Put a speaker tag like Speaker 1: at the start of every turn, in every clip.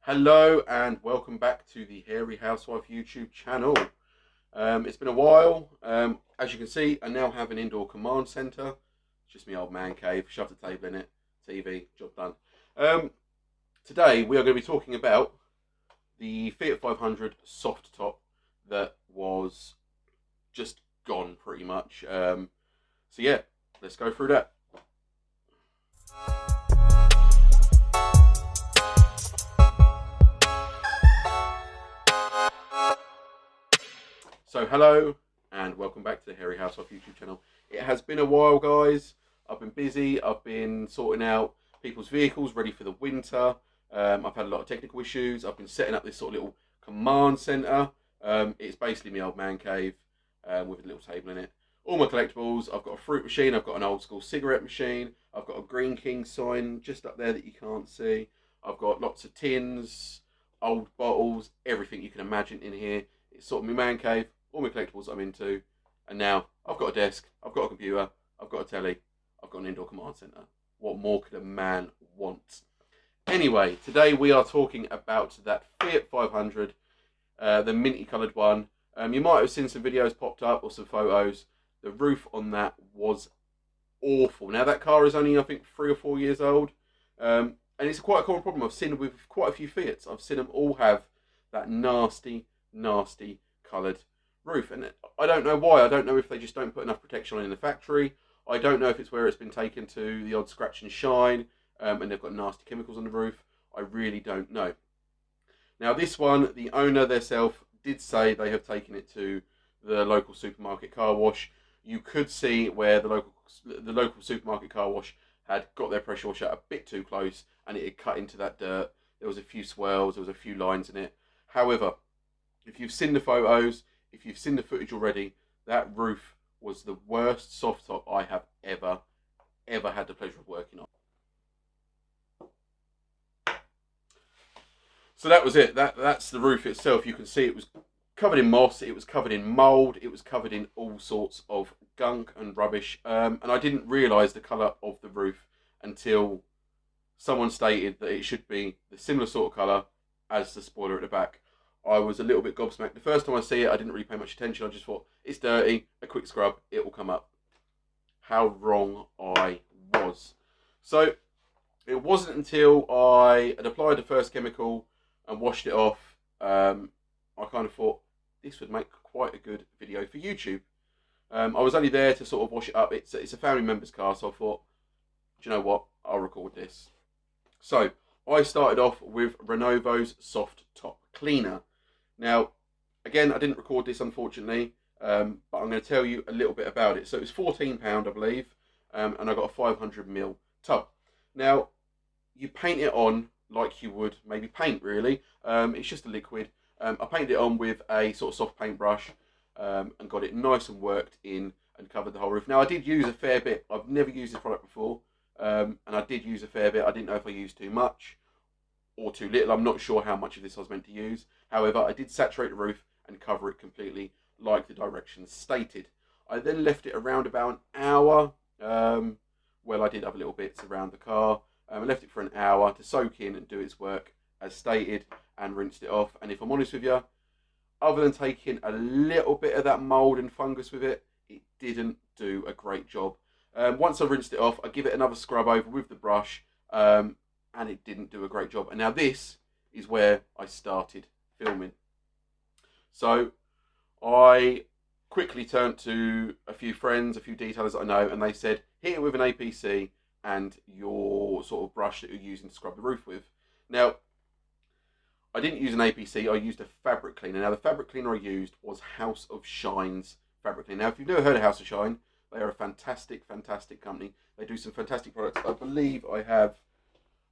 Speaker 1: Hello and welcome back to the Hairy Housewife YouTube channel. It's been a while. As you can see, I now have an indoor command center. It's just my old man cave. Shoved a table in it, TV, job done. Today we are going to be talking about the Fiat 500 soft top that was just gone pretty much. So yeah, let's go through that. So hello and welcome back to the Hairy Housewife YouTube channel. It has been a while, guys. I've been busy. I've been sorting out people's vehicles ready for the winter. I've had a lot of technical issues. I've been setting up this sort of little command center. It's basically my old man cave with a little table in it. All my collectibles. I've got a fruit machine. I've got an old school cigarette machine. I've got a Green King sign just up there that you can't see. I've got lots of tins, old bottles, everything you can imagine in here. It's sort of my man cave. All my collectibles I'm into, and now I've got a desk, I've got a computer, I've got a telly, I've got an indoor command center. What more could a man want? Anyway, today we are talking about that Fiat 500, the minty coloured one. You might have seen some videos popped up or some photos. The roof on that was awful. Now that car is only, I think, 3 or 4 years old, and it's quite a common problem. I've seen with quite a few Fiats. I've seen them all have that nasty, nasty coloured roof, and I don't know why. I don't know if they just don't put enough protection on in the factory. I don't know if it's where it's been taken to the odd scratch and shine, and they've got nasty chemicals on the roof. I really don't know. Now this one, the owner themselves did say they have taken it to the local supermarket car wash. You could see where the local supermarket car wash had got their pressure washer a bit too close, and it had cut into that dirt. There was a few swells, there was a few lines in it. However, if you've seen the photos, if you've seen the footage already, that roof was the worst soft top I have ever had the pleasure of working on. So that was it. That's the roof itself. You can see it was covered in moss, it was covered in mould, it was covered in all sorts of gunk and rubbish. And I didn't realise the colour of the roof until someone stated that it should be the similar sort of colour as the spoiler at the back. I was a little bit gobsmacked. The first time I see it, I didn't really pay much attention. I just thought, it's dirty, a quick scrub, it will come up. How wrong I was. So, it wasn't until I had applied the first chemical and washed it off, I kind of thought, this would make quite a good video for YouTube. I was only there to sort of wash it up. It's a family member's car, so I thought, do you know what, I'll record this. So, I started off with RENOVO's Soft Top Cleaner. Now, again, I didn't record this, unfortunately, but I'm going to tell you a little bit about it. So it was £14, I believe, and I got a 500ml tub. Now, you paint it on like you would maybe paint, really. It's just a liquid. I painted it on with a sort of soft paintbrush and got it nice and worked in and covered the whole roof. Now, I did use a fair bit. I've never used this product before, and I did use a fair bit. I didn't know if I used too much or too little. I'm not sure how much of this I was meant to use. However, I did saturate the roof and cover it completely like the directions stated. I then left it around about an hour. Well, I did have little bits around the car. I left it for an hour to soak in and do its work as stated, and rinsed it off. And if I'm honest with you, other than taking a little bit of that mould and fungus with it, it didn't do a great job. Once I rinsed it off, I give it another scrub over with the brush, and it didn't do a great job. And now this is where I started filming. So I quickly turned to a few friends, a few detailers that I know, and they said, hit it with an APC and your sort of brush that you're using to scrub the roof with. Now, I didn't use an APC, I used a fabric cleaner. Now, the fabric cleaner I used was House of Shine's fabric cleaner. Now, if you've never heard of House of Shine, they are a fantastic, fantastic company. They do some fantastic products. I believe I have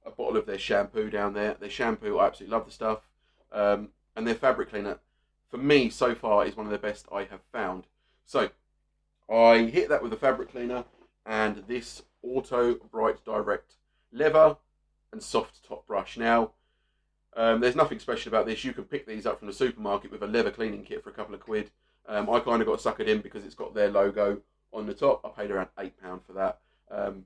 Speaker 1: a bottle of their shampoo down there. Their shampoo, I absolutely love the stuff. And their fabric cleaner, for me, so far, is one of the best I have found. So, I hit that with a fabric cleaner and this Auto Bright Direct leather and soft top brush. Now, there's nothing special about this. You can pick these up from the supermarket with a leather cleaning kit for a couple of quid. I kind of got suckered in because it's got their logo on the top. I paid around £8 for that. And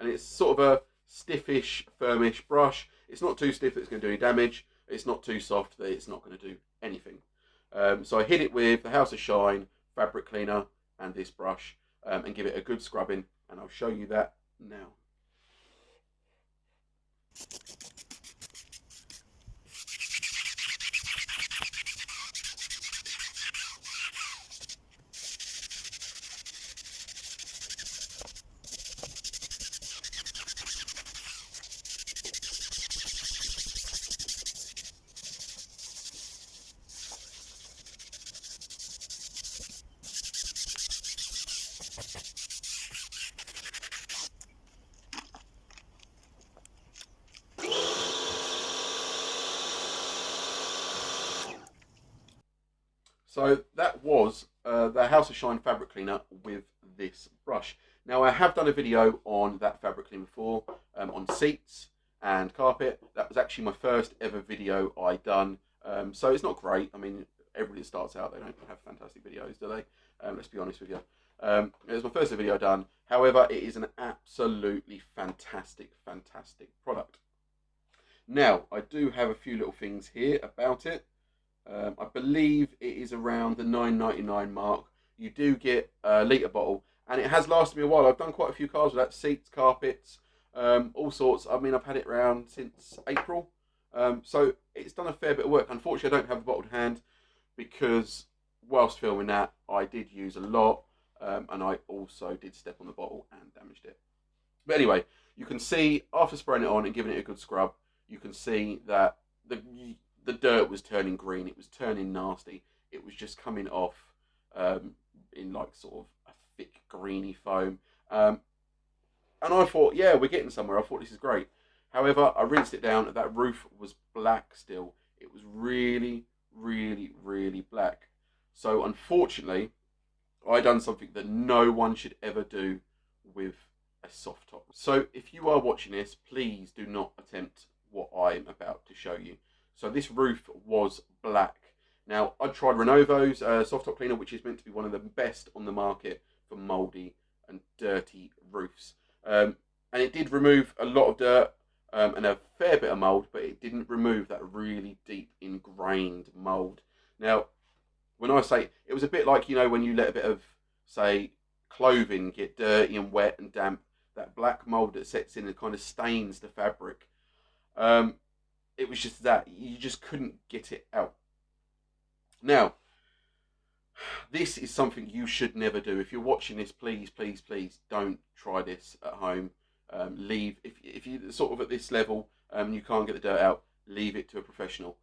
Speaker 1: it's sort of a stiffish, firmish brush. It's not too stiff that it's going to do any damage. it's not too soft that it's not going to do anything. So I hit it with the House of Shine fabric cleaner and this brush, and give it a good scrubbing, and I'll show you that now. So that was the House of Shine fabric cleaner with this brush. Now I have done a video on that fabric cleaner before, on seats and carpet. That was actually my first ever video I done. So it's not great. I mean, everybody that starts out, they don't have fantastic videos, do they? Let's be honest with you. It was my first video done. However, it is an absolutely fantastic, fantastic product. Now, I do have a few little things here about it. I believe it is around the $9.99 mark. You do get a litre bottle, and it has lasted me a while. I've done quite a few cars with that, seats, carpets, all sorts. I mean, I've had it around since April, so it's done a fair bit of work. Unfortunately, I don't have the bottle to hand because whilst filming that, I did use a lot, and I also did step on the bottle and damaged it. But anyway, you can see after spraying it on and giving it a good scrub, you can see that the dirt was turning green. It was turning nasty. It was just coming off in like sort of a thick greeny foam. And I thought, yeah, we're getting somewhere. I thought this is great. However, I rinsed it down and that roof was black still. It was really, really, really black. So unfortunately, I done something that no one should ever do with a soft top. So if you are watching this, please do not attempt what I'm about to show you. So this roof was black. Now, I tried RENOVO's soft top cleaner, which is meant to be one of the best on the market for mouldy and dirty roofs. And it did remove a lot of dirt and a fair bit of mould, but it didn't remove that really deep ingrained mould. Now, when I say, it was a bit like, you know, when you let a bit of, say, clothing get dirty and wet and damp, that black mould that sets in and kind of stains the fabric. It was just that. You just couldn't get it out. Now, this is something you should never do. If you're watching this, please, please, please don't try this at home. Leave, if you're sort of at this level and you can't get the dirt out, leave it to a professional.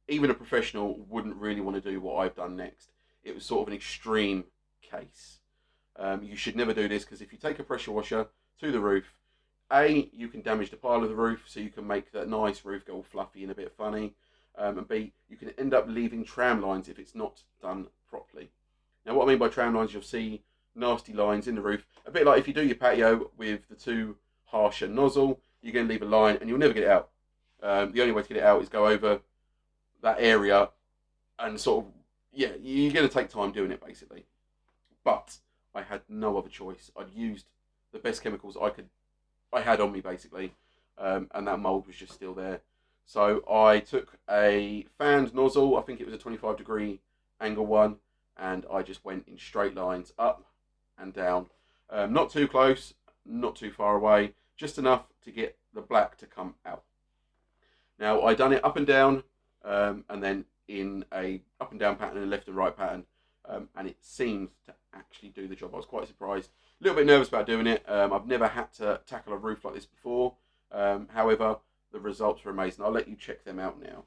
Speaker 1: Even a professional wouldn't really want to do what I've done next. It was sort of an extreme case. You should never do this, because if you take a pressure washer to the roof, A, you can damage the pile of the roof, so you can make that nice roof go all fluffy and a bit funny. And B, you can end up leaving tram lines if it's not done properly. Now, what I mean by tram lines, you'll see nasty lines in the roof. A bit like if you do your patio with the too harsher nozzle, you're going to leave a line and you'll never get it out. The only way to get it out is go over that area and sort of, yeah, you're going to take time doing it basically. But I had no other choice. I'd used the best chemicals I had on me basically, and that mould was just still there. So I took a fanned nozzle, I think it was a 25-degree angle one, and I just went in straight lines up and down. Not too close, not too far away, just enough to get the black to come out. Now I done it up and down, and then in a up and down pattern and a left and right pattern, and it seemed to actually do the job. I was quite surprised. A little bit nervous about doing it. I've never had to tackle a roof like this before. However, the results were amazing. I'll let you check them out now.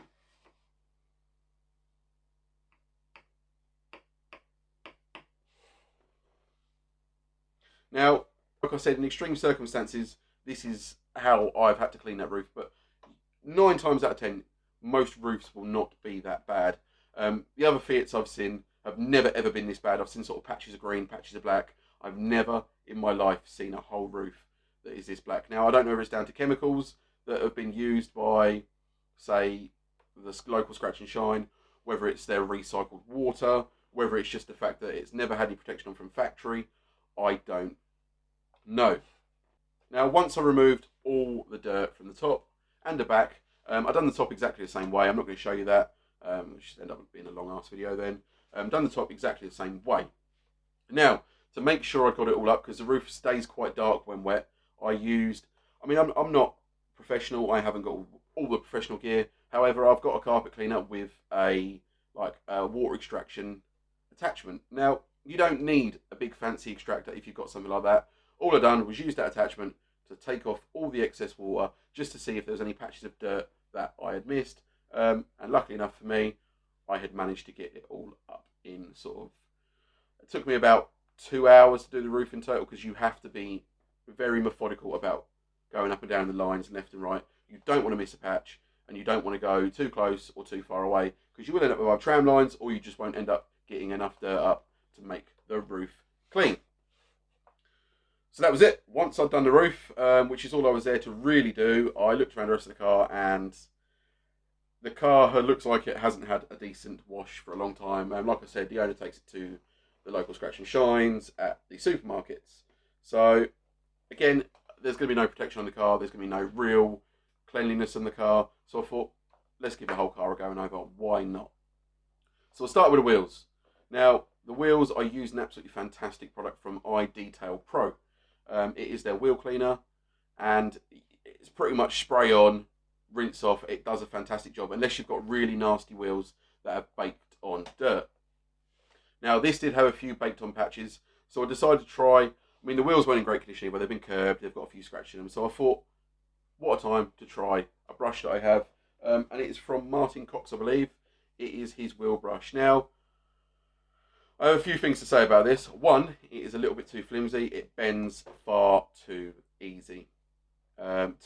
Speaker 1: Now, like I said, in extreme circumstances, this is how I've had to clean that roof. But 9 times out of 10, most roofs will not be that bad. The other Fiats I've seen have never ever been this bad. I've seen sort of patches of green, patches of black. I've never in my life seen a whole roof that is this black. Now, I don't know if it's down to chemicals that have been used by, say, the local Scratch and Shine, whether it's their recycled water, whether it's just the fact that it's never had any protection on from factory. I don't know. Now, once I removed all the dirt from the top and the back, I've done the top exactly the same way. I'm not going to show you that. Which end up being a long ass video then. Done the top exactly the same way. Now, to make sure I got it all up, because the roof stays quite dark when wet, I used, I mean, I'm not professional. I haven't got all the professional gear. However, I've got a carpet cleaner with a water extraction attachment. Now, you don't need a big fancy extractor if you've got something like that. All I've done was use that attachment to take off all the excess water, just to see if there was any patches of dirt that I had missed. And luckily enough for me, I had managed to get it all up in sort of, it took me about 2 hours to do the roof in total, because you have to be very methodical about going up and down the lines left and right. You don't want to miss a patch, and you don't want to go too close or too far away, because you will end up with our tram lines, or you just won't end up getting enough dirt up to make the roof clean. So that was it. Once I'd done the roof, which is all I was there to really do, I looked around the rest of the car, and the car looks like it hasn't had a decent wash for a long time. Like I said, the owner takes it to the local scratch and shines at the supermarkets. So again, there's going to be no protection on the car. There's going to be no real cleanliness on the car. So I thought, let's give the whole car a going over. Why not? So I'll start with the wheels. Now, the wheels, I use an absolutely fantastic product from IDetail Pro. It is their wheel cleaner, and it's pretty much spray on, rinse off. It does a fantastic job, unless you've got really nasty wheels that have baked on dirt. Now, this did have a few baked on patches, so I decided to try. I mean, the wheels weren't in great condition, but they've been curbed, they've got a few scratches in them. So I thought, what a time to try a brush that I have. And it is from Martin Cox, I believe. It is his wheel brush. Now, I have a few things to say about this. One, it is a little bit too flimsy. It bends far too easy.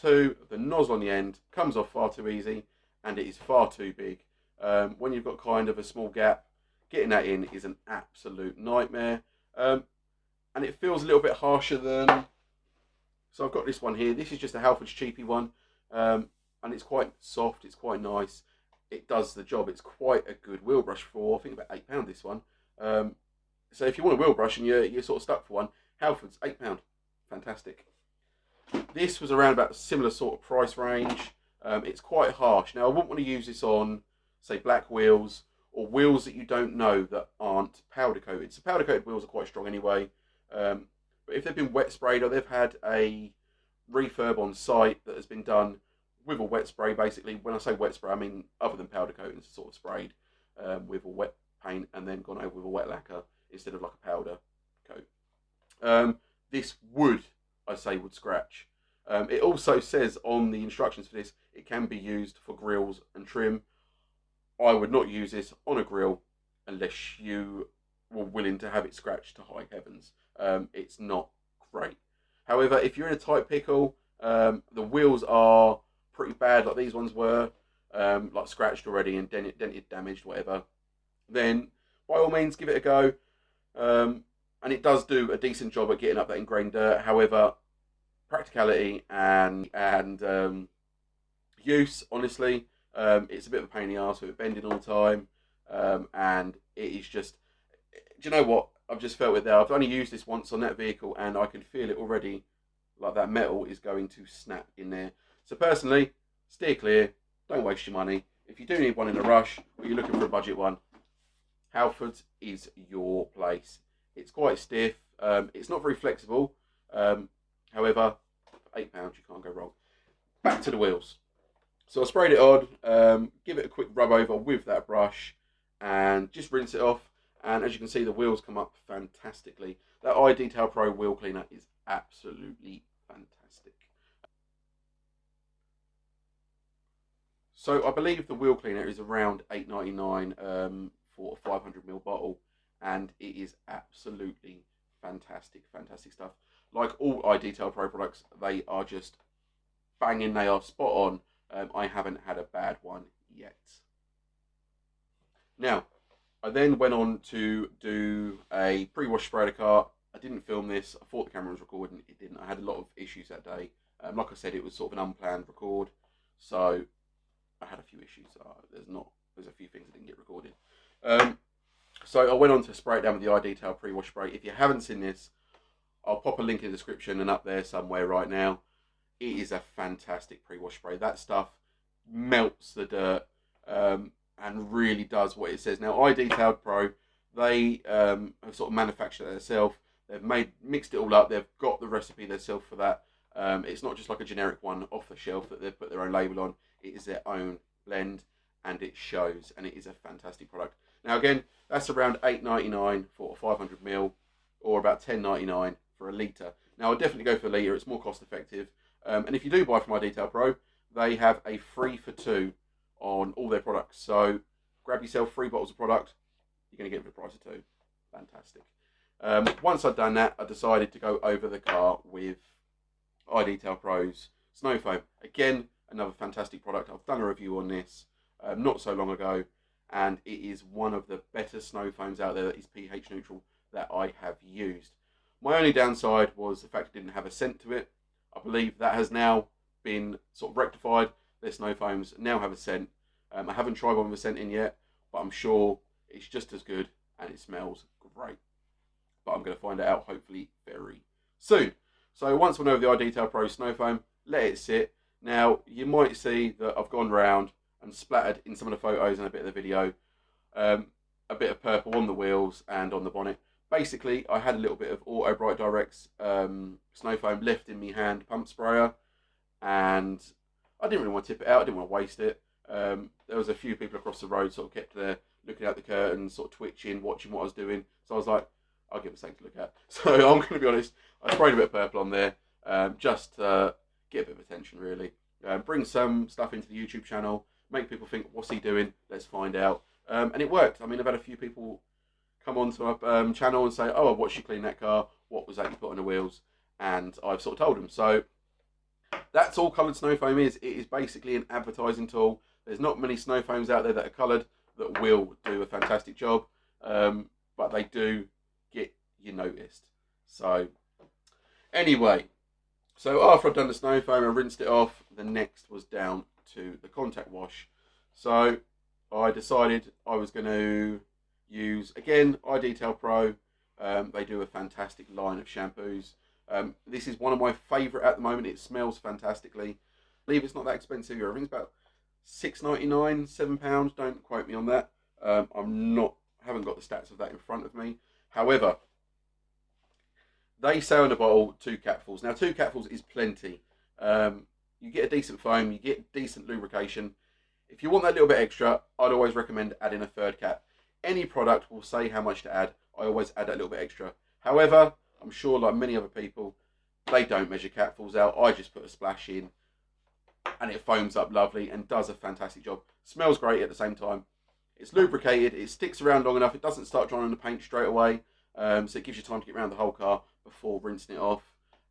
Speaker 1: Two, the nozzle on the end comes off far too easy, and it is far too big. When you've got kind of a small gap, getting that in is an absolute nightmare. And it feels a little bit harsher than... So I've got this one here. This is just a Halfords cheapy one. And it's quite soft. It's quite nice. It does the job. It's quite a good wheel brush for, I think, about £8, this one. So if you want a wheel brush and you're sort of stuck for one, Halfords, £8. Fantastic. This was around about a similar sort of price range. It's quite harsh. Now, I wouldn't want to use this on, say, black wheels, or wheels that you don't know that aren't powder coated. So powder coated wheels are quite strong anyway. But if they've been wet sprayed, or they've had a refurb on site that has been done with a wet spray, basically. When I say wet spray, I mean other than powder coating, it's sort of sprayed with a wet paint and then gone over with a wet lacquer instead of like a powder coat. This would, I say, would scratch. It also says on the instructions for this, it can be used for grills and trim. I would not use this on a grill unless you were willing to have it scratched to high heavens. It's not great. However, if you're in a tight pickle, the wheels are pretty bad, like these ones were, like scratched already and dented, damaged, whatever, then by all means give it a go. And it does do a decent job at getting up that ingrained dirt. However, practicality and use, honestly, it's a bit of a pain in the arse with it bending all the time, and it is just, do you know what, I've just felt it there. I've only used this once on that vehicle, and I can feel it already, like that metal is going to snap in there. So personally, steer clear, don't waste your money. If you do need one in a rush, or you're looking for a budget one, Halfords is your place. It's quite stiff, it's not very flexible, however, for £8 you can't go wrong. Back to the wheels. So I sprayed it on, give it a quick rub over with that brush, and just rinse it off. And as you can see, the wheels come up fantastically. That IDetail Pro wheel cleaner is absolutely fantastic. So I believe the wheel cleaner is around £8.99 for a 500ml bottle, and it is absolutely fantastic, fantastic stuff. Like all IDetail Pro products, they are just banging, they are spot on. I haven't had a bad one yet. Now, I then went on to do a pre-wash spray of the car. I didn't film this. I thought the camera was recording. It didn't. I had a lot of issues that day. Like I said, it was sort of an unplanned record, so I had a few issues. There's a few things that didn't get recorded. So I went on to spray it down with the IDetail pre-wash spray. If you haven't seen this, I'll pop a link in the description and up there somewhere right now. It is a fantastic pre-wash spray. That stuff melts the dirt, and really does what it says. Now, IDetail Pro, they have sort of manufactured it themselves. They've mixed it all up. They've got the recipe themselves for that. It's not just like a generic one off the shelf that they've put their own label on. It is their own blend, and it shows, and it is a fantastic product. Now, again, that's around $8.99 for a 500ml, or about $10.99 for a litre. Now, I'll definitely go for a litre. It's more cost effective. And if you do buy from IDetail Pro, they have a 3 for 2 on all their products. So grab yourself 3 bottles of product. You're going to get it for the price of 2. Fantastic. Once I'd done that, I decided to go over the car with IDetail Pro's Snow Foam. Again, another fantastic product. I've done a review on this not so long ago, and it is one of the better snow foams out there that is pH neutral that I have used. My only downside was the fact it didn't have a scent to it. I believe that has now been sort of rectified. Their snow foams now have a scent. I haven't tried one with a scent in yet, but I'm sure it's just as good and it smells great. But I'm going to find it out hopefully very soon. So once we know the IDetail Pro Snow Foam, let it sit. Now, you might see that I've gone round and splattered in some of the photos and a bit of the video, a bit of purple on the wheels and on the bonnet. Basically, I had a little bit of Auto Bright Direct's Snow Foam left in my hand pump sprayer, and I didn't really want to tip it out. I didn't want to waste it. There was a few people across the road sort of kept there looking out the curtains, sort of twitching, watching what I was doing. So I was like, I'll give it something to look at. So I'm going to be honest, I sprayed a bit of purple on there, just to get a bit of attention really. Bring some stuff into the YouTube channel, make people think, what's he doing? Let's find out. And it worked. I mean, I've had a few people come onto my channel and say, oh, I watched you clean that car. What was that you put on the wheels? And I've sort of told them. So that's all coloured snow foam is. It is basically an advertising tool. There's not many snow foams out there that are coloured that will do a fantastic job, but they do get you noticed. So anyway, so after I'd done the snow foam, I rinsed it off. The next was down to the contact wash. So I decided I was going to use, again, IDetail Pro. They do a fantastic line of shampoos. This is one of my favourite at the moment. It smells fantastically. I believe it's not that expensive. I think it's about £6.99, £7. Don't quote me on that. Haven't got the stats of that in front of me. However, they say on the bottle 2 capfuls. Now 2 capfuls is plenty. You get a decent foam, you get decent lubrication. If you want that little bit extra, I'd always recommend adding a 3rd cap. Any product will say how much to add. I always add that little bit extra. However, I'm sure like many other people, they don't measure capfuls out. I just put a splash in and it foams up lovely and does a fantastic job. Smells great at the same time. It's lubricated, it sticks around long enough, it doesn't start drying on the paint straight away, so it gives you time to get around the whole car before rinsing it off.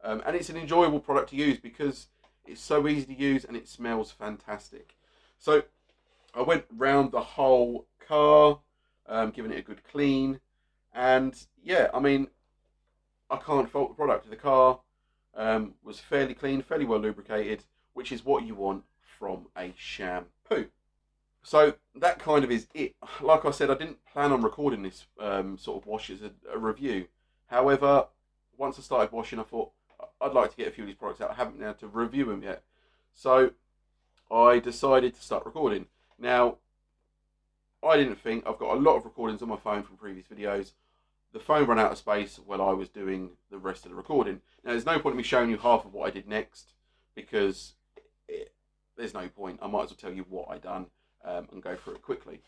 Speaker 1: And it's an enjoyable product to use because it's so easy to use and it smells fantastic. So I went round the whole car, giving it a good clean, and yeah, I mean, I can't fault the product. The car was fairly clean, fairly well lubricated, which is what you want from a shampoo. So that kind of is it. Like I said, I didn't plan on recording this sort of wash as a review. However, once I started washing, I thought I'd like to get a few of these products out. I haven't been able to review them yet. So I decided to start recording. Now, I didn't think, I've got a lot of recordings on my phone from previous videos. The phone ran out of space while I was doing the rest of the recording. Now, there's no point in me showing you half of what I did next because there's no point. I might as well tell you what I done and go through it quickly.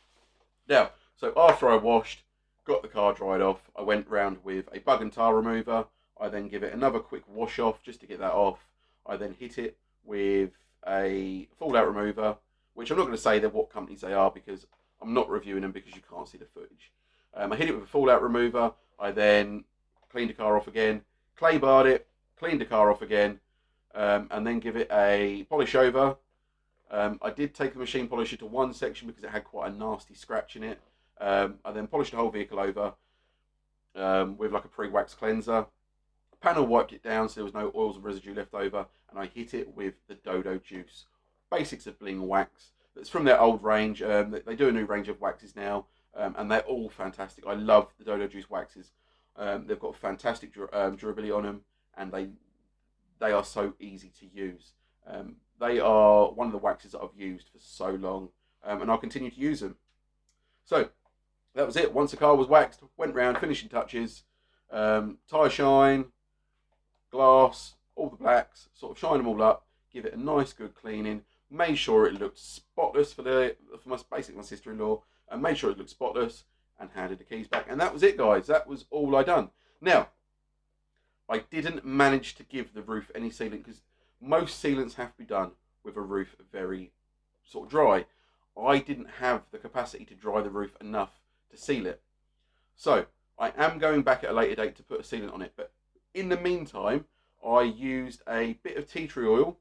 Speaker 1: Now, so after I washed, got the car dried off, I went round with a bug and tar remover. I then give it another quick wash off just to get that off. I then hit it with a fallout remover, which I'm not going to say what companies they are because I'm not reviewing them because you can't see the footage. I hit it with a fallout remover. I then cleaned the car off again, clay barred it, cleaned the car off again, and then give it a polish over. I did take the machine polisher to one section because it had quite a nasty scratch in it. I then polished the whole vehicle over with like a pre-wax cleanser. Panel wiped it down so there was no oils and residue left over, and I hit it with the Dodo Juice. Basics of bling wax. That's from their old range. They do a new range of waxes now, and they're all fantastic. I love the Dodo Juice waxes. They've got fantastic durability on them, and they are so easy to use. they are one of the waxes that I've used for so long, and I'll continue to use them. So that was it. Once the car was waxed, went round, finishing touches, tyre shine, glass, all the blacks, sort of shine them all up, give it a nice good cleaning, made sure it looked spotless for basically my sister-in-law, and made sure it looked spotless, and handed the keys back. And that was it, guys. That was all I done. Now, I didn't manage to give the roof any sealant, because most sealants have to be done with a roof very sort of dry. I didn't have the capacity to dry the roof enough to seal it. So I am going back at a later date to put a sealant on it, but in the meantime, I used a bit of tea tree oil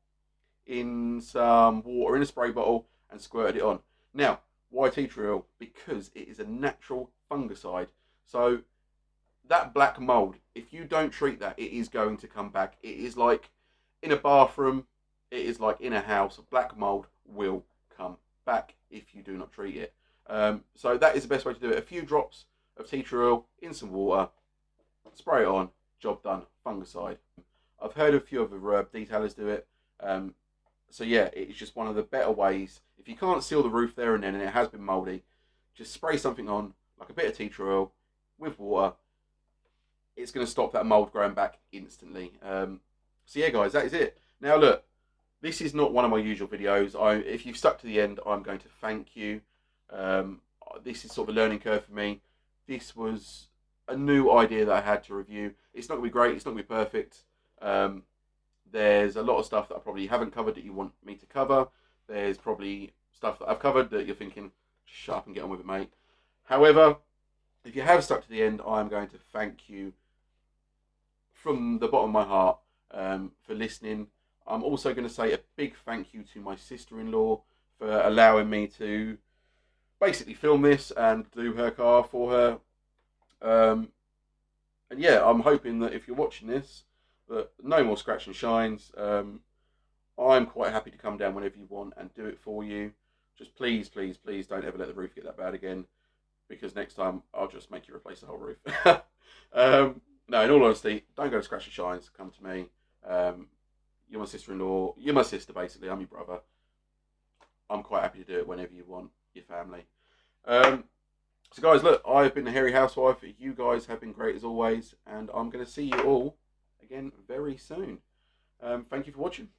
Speaker 1: in some water in a spray bottle and squirted it on. Now, why tea tree oil? Because it is a natural fungicide. So that black mold, if you don't treat that, it is going to come back. It is like in a bathroom, it is like in a house. Black mold will come back if you do not treat it. So that is the best way to do it. A few drops of tea tree oil in some water, spray it on, job done, fungicide. I've heard a few other detailers do it. So yeah, it's just one of the better ways. If you can't seal the roof there and then and it has been mouldy, just spray something on, like a bit of tea tree oil with water. It's going to stop that mould growing back instantly. So yeah, guys, that is it. Now look, this is not one of my usual videos. If you've stuck to the end, I'm going to thank you. This is sort of a learning curve for me. This was a new idea that I had to review. It's not going to be great. It's not going to be perfect. There's a lot of stuff that I probably haven't covered that you want me to cover. There's probably stuff that I've covered that you're thinking, shut up and get on with it, mate. However, if you have stuck to the end, I'm going to thank you from the bottom of my heart for listening. I'm also going to say a big thank you to my sister-in-law for allowing me to basically film this and do her car for her. And yeah, I'm hoping that if you're watching this, that no more scratch and shines. I'm quite happy to come down whenever you want and do it for you. Just please, please, please don't ever let the roof get that bad again, because next time I'll just make you replace the whole roof. No, in all honesty, don't go to scratch and shines. Come to me. You're my sister-in-law. You're my sister, basically. I'm your brother. I'm quite happy to do it whenever you want, your family. So guys, look, I've been the Hairy Housewife. You guys have been great as always, and I'm going to see you all again very soon. Thank you for watching.